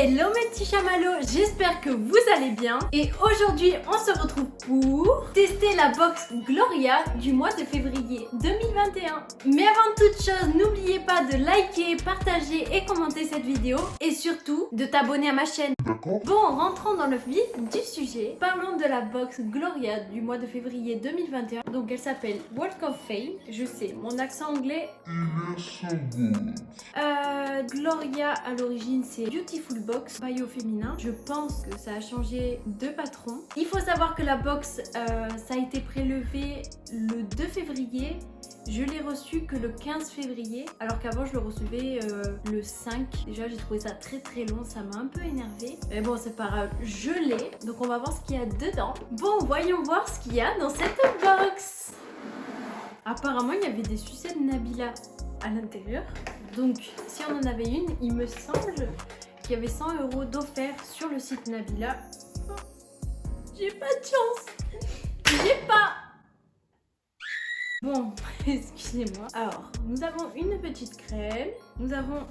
Hello mes petits chamallows, j'espère que vous allez bien. Et aujourd'hui on se retrouve pour tester la box Gloria du mois de février 2021. Mais avant toute chose, n'oubliez pas de liker, partager et commenter cette vidéo. Et surtout de t'abonner à ma chaîne. D'accord. Bon, rentrons dans le vif du sujet. Parlons de la box Gloria du mois de février 2021. Donc elle s'appelle Walk of Fame. Je sais, mon accent anglais. Il est so good. Gloria à l'origine c'est Beautiful Box by au féminin. Je pense que ça a changé de patron. Il faut savoir que la box ça a été prélevé le 2 février. Je l'ai reçu que le 15 février, alors qu'avant je le recevais le 5. Déjà j'ai trouvé ça très long, ça m'a un peu énervé. Mais bon c'est pas grave, je l'ai. Donc on va voir ce qu'il y a dedans. Bon, voyons voir ce qu'il y a dans cette box. Apparemment il y avait des sucettes Nabila à l'intérieur. Donc si on en avait une, il me semble qu'il y avait 100 € d'offert sur le site Nabila. Oh, j'ai pas de chance. J'ai pas. Bon, excusez-moi. Alors, nous avons une petite crème. Nous avons...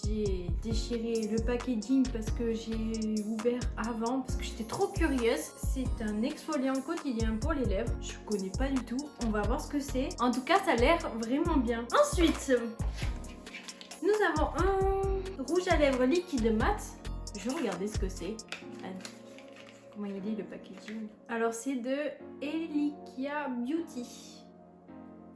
j'ai déchiré le packaging parce que j'ai ouvert avant, parce que j'étais trop curieuse. C'est un exfoliant quotidien pour les lèvres. Je connais pas du tout. On va voir ce que c'est. En tout cas, ça a l'air vraiment bien. Ensuite, nous avons un rouge à lèvres liquide mat. Je vais regarder ce que c'est. Comment il est le packaging? Alors, c'est de Elikia Beauty.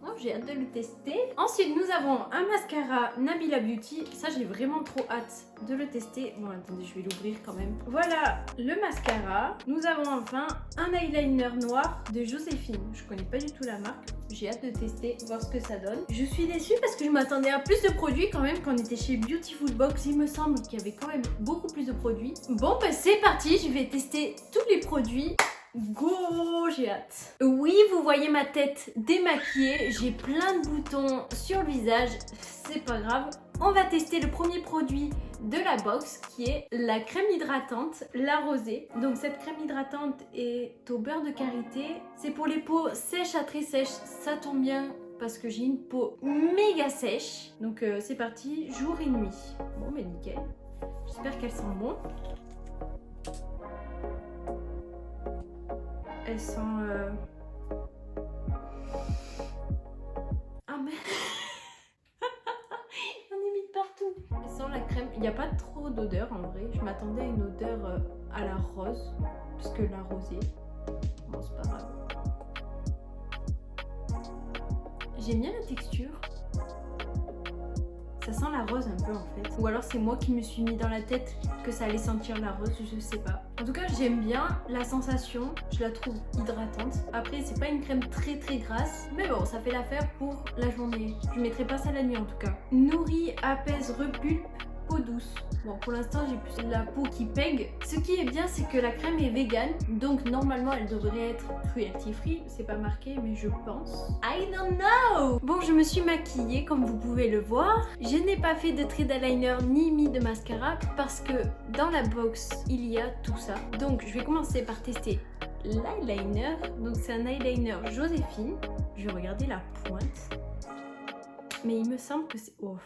Oh, j'ai hâte de le tester. Ensuite, nous avons un mascara Nabila Beauty. Ça, j'ai vraiment trop hâte de le tester. Bon, attendez, je vais l'ouvrir quand même. Voilà le mascara. Nous avons enfin un eyeliner noir de Joséphine. Je connais pas du tout la marque. J'ai hâte de tester, voir ce que ça donne. Je suis déçue parce que je m'attendais à plus de produits quand même quand on était chez Beautiful Box. Il me semble qu'il y avait quand même beaucoup plus de produits. Bon, bah c'est parti. Je vais tester tous les produits. Go, j'ai hâte. Oui, vous voyez ma tête démaquillée, j'ai plein de boutons sur le visage, c'est pas grave. On va tester le premier produit de la box qui est la crème hydratante, la rosée. Donc cette crème hydratante est au beurre de karité. C'est pour les peaux sèches à très sèches, ça tombe bien parce que j'ai une peau méga sèche. Donc c'est parti, jour et nuit. Bon, mais nickel. J'espère qu'elle sent bon. Elles sont... Ah mais... J'en ai mis partout. Elles sentent la crème. Il n'y a pas trop d'odeur en vrai. Je m'attendais à une odeur à la rose. Parce que la rosée... Bon, c'est pas grave. J'aime bien la texture. Ça sent la rose un peu en fait. Ou alors c'est moi qui me suis mis dans la tête que ça allait sentir la rose, je sais pas. En tout cas j'aime bien la sensation, je la trouve hydratante. Après c'est pas une crème très grasse, mais bon ça fait l'affaire pour la journée. Je mettrai pas ça la nuit en tout cas. Nourrit, apaise, repulpe, peau douce. Bon pour l'instant j'ai plus la peau qui pègue. Ce qui est bien c'est que la crème est vegan, donc normalement elle devrait être cruelty free. C'est pas marqué mais je pense. I don't know. Bon je me suis maquillée comme vous pouvez le voir. Je n'ai pas fait de trait d'eyeliner ni mis de mascara parce que dans la box il y a tout ça. Donc je vais commencer par tester l'eyeliner. Donc c'est un eyeliner Joséphine. Je vais regarder la pointe. Mais il me semble que c'est... Oh.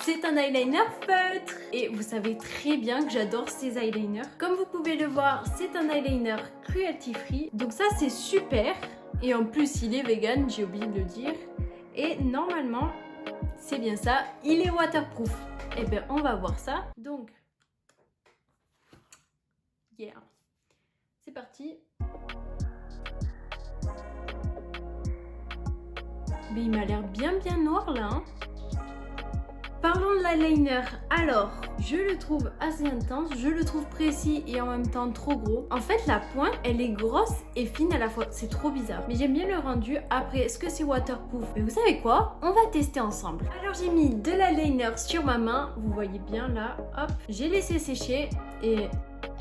C'est un eyeliner feutre et vous savez très bien que j'adore ces eyeliners. Comme vous pouvez le voir, c'est un eyeliner cruelty free. Donc ça c'est super. Et en plus il est vegan, j'ai oublié de le dire. Et normalement, c'est bien ça, il est waterproof. Et bien on va voir ça. Donc, yeah. C'est parti. Mais il m'a l'air bien noir là. Hein. Parlons de l'eyeliner. Alors, je le trouve assez intense, je le trouve précis et en même temps trop gros. En fait, la pointe, elle est grosse et fine à la fois. C'est trop bizarre. Mais j'aime bien le rendu. Après, est-ce que c'est waterproof? Mais vous savez quoi? On va tester ensemble. Alors, j'ai mis de l'eyeliner sur ma main. Vous voyez bien là. Hop, j'ai laissé sécher et...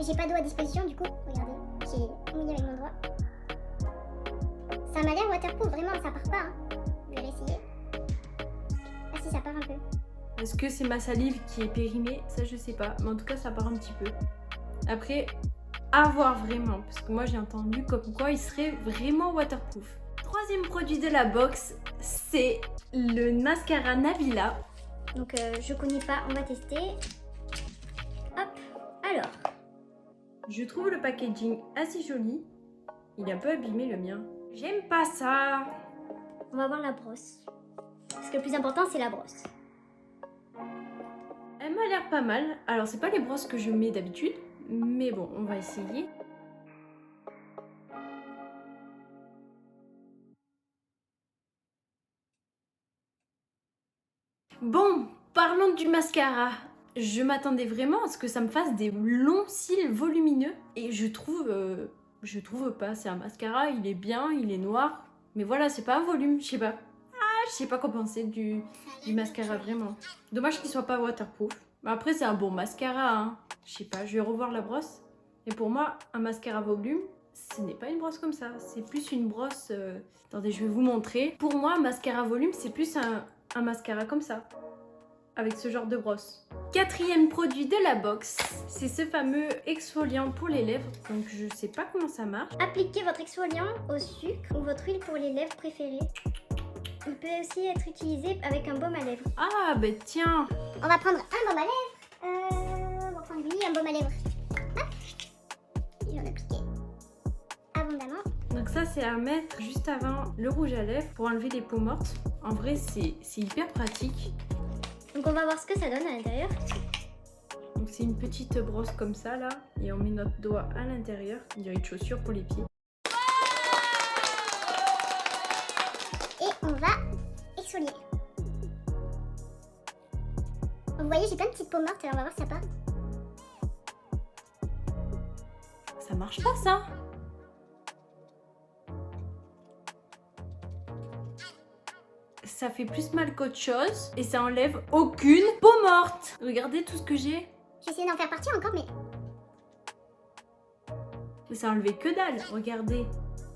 J'ai pas d'eau à disposition du coup. Regardez, j'ai mis avec mon doigt. Ça m'a l'air waterproof, vraiment, ça part pas. Hein. Je vais réessayer. Ah si, ça part un peu. Est-ce que c'est ma salive qui est périmée? Ça je sais pas, mais en tout cas ça part un petit peu. Après, à voir vraiment, parce que moi j'ai entendu comme quoi il serait vraiment waterproof. Troisième produit de la box, c'est le mascara Nabila. Donc je connais pas, on va tester. Hop, alors. Je trouve le packaging assez joli. Il est un peu abîmé le mien. J'aime pas ça. On va voir la brosse. Parce que le plus important, c'est la brosse. Elle m'a l'air pas mal. Alors c'est pas les brosses que je mets d'habitude. Mais bon, on va essayer. Bon, parlons du mascara. Je m'attendais vraiment à ce que ça me fasse des longs cils volumineux. Et je trouve pas. C'est un mascara, il est bien, il est noir. Mais voilà, c'est pas un volume, je sais pas. Je sais pas quoi penser du mascara vraiment. Dommage qu'il soit pas waterproof. Mais après, c'est un bon mascara, hein. Je sais pas, je vais revoir la brosse. Et pour moi, un mascara volume, ce n'est pas une brosse comme ça. C'est plus une brosse... Attendez, je vais vous montrer. Pour moi, un mascara volume, c'est plus un mascara comme ça. Avec ce genre de brosse. Quatrième produit de la box, c'est ce fameux exfoliant pour les lèvres. Donc je sais pas comment ça marche. Appliquez votre exfoliant au sucre ou votre huile pour les lèvres préférée. Il peut aussi être utilisé avec un baume à lèvres. Ah bah tiens. On va prendre un baume à lèvres. On va prendre lui, un baume à lèvres. Hop. Et on applique abondamment. Donc ça c'est à mettre juste avant le rouge à lèvres pour enlever les peaux mortes. En vrai c'est hyper pratique. Donc on va voir ce que ça donne à l'intérieur. Donc c'est une petite brosse comme ça là. Et on met notre doigt à l'intérieur. Il y a une chaussure pour les pieds. Et on va exfolier. Vous voyez, j'ai plein de petites peaux mortes, alors on va voir si ça part. Ça marche pas ça. Ça fait plus mal qu'autre chose et ça enlève aucune peau morte. Regardez tout ce que j'ai. J'ai essayé d'en faire partir encore, mais Ça a enlevé que dalle, regardez.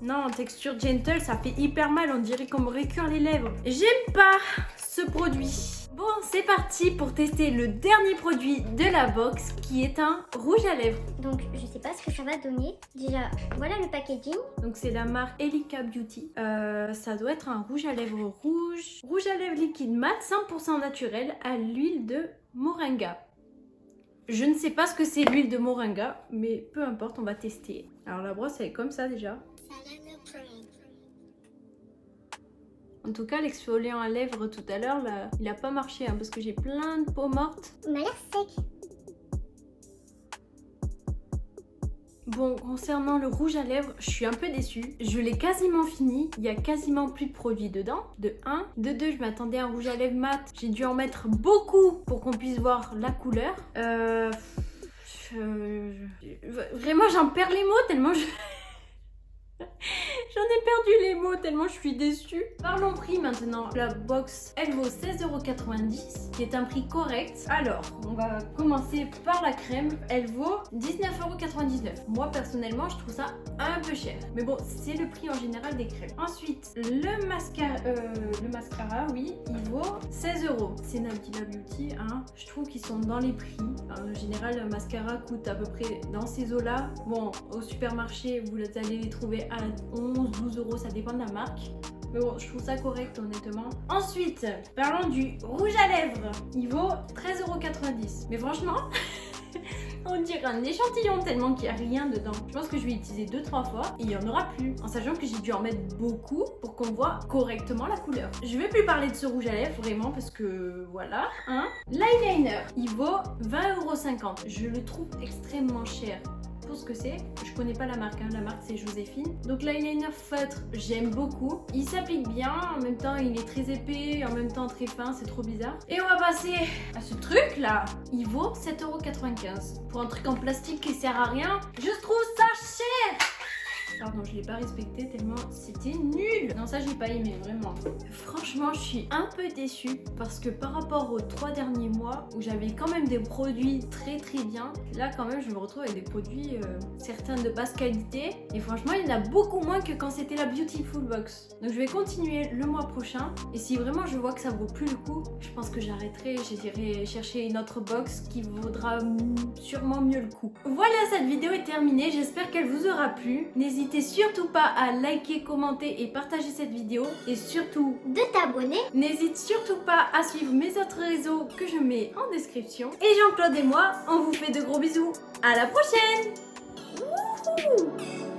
Non, texture gentle, ça fait hyper mal, on dirait qu'on me récure les lèvres. J'aime pas ce produit. Bon, c'est parti pour tester le dernier produit de la box qui est un rouge à lèvres. donc je sais pas ce que ça va donner. Déjà, voilà le packaging. Donc c'est la marque Elika Beauty. Ça doit être un rouge à lèvres rouge. Rouge à lèvres liquide mat, 100% naturel à l'huile de moringa. Je ne sais pas ce que c'est l'huile de moringa, mais peu importe, on va tester. Alors la brosse elle est comme ça déjà. En tout cas, l'exfoliant à lèvres tout à l'heure, là, il a pas marché hein, parce que j'ai plein de peaux mortes. Il m'a l'air sec. Bon, concernant le rouge à lèvres, je suis un peu déçue. Je l'ai quasiment fini. Il y a quasiment plus de produits dedans. De 1. De 2, je m'attendais à un rouge à lèvres mat. J'ai dû en mettre beaucoup pour qu'on puisse voir la couleur. Vraiment, j'en perds les mots tellement je... J'en ai perdu les mots tellement je suis déçue. Parlons prix maintenant. La box, elle vaut 16,90 €, qui est un prix correct. Alors, on va commencer par la crème. Elle vaut 19,99 €. Moi, personnellement, je trouve ça un peu cher. Mais bon, c'est le prix en général des crèmes. Ensuite, le mascara, oui, il vaut 16 €. C'est Nabila Beauty, hein. Je trouve qu'ils sont dans les prix. En général, un mascara coûte à peu près dans ces eaux-là. Bon, au supermarché, vous allez les trouver à 11-12 €, ça dépend de la marque. Mais bon, je trouve ça correct honnêtement. Ensuite, parlons du rouge à lèvres. Il vaut 13,90 €. Mais franchement, on dirait un échantillon tellement qu'il n'y a rien dedans. Je pense que je vais l'utiliser 2-3 fois et il n'y en aura plus. En sachant que j'ai dû en mettre beaucoup pour qu'on voit correctement la couleur. Je vais plus parler de ce rouge à lèvres vraiment parce que voilà. Hein. L'eyeliner, il vaut 20,50 €. Je le trouve extrêmement cher. Pour ce que c'est, je connais pas la marque, hein. La marque c'est Joséphine. Donc l'eyeliner feutre, j'aime beaucoup. Il s'applique bien, en même temps il est très épais, en même temps très fin, c'est trop bizarre. Et on va passer à ce truc là. Il vaut 7,95 € pour un truc en plastique qui sert à rien. Je trouve ça cher. Pardon, je l'ai pas respecté tellement c'était nul. Non, ça j'ai pas aimé vraiment. Franchement, je suis un peu déçue parce que par rapport aux 3 derniers mois mois où j'avais quand même des produits très bien. Là quand même je me retrouve avec des produits certains de basse qualité et franchement il y en a beaucoup moins que quand c'était la Beautiful Box. Donc je vais continuer le mois prochain et si vraiment je vois que ça vaut plus le coup, je pense que j'arrêterai, j'irai chercher une autre box qui vaudra sûrement mieux le coup. Voilà, cette vidéo est terminée, j'espère qu'elle vous aura plu. N'hésitez surtout pas à liker, commenter et partager cette vidéo et surtout de t'abonner. N'hésite surtout pas à suivre mes autres réseaux que je mets en description. Et Jean-Claude et moi, on vous fait de gros bisous. À la prochaine. Wouhou!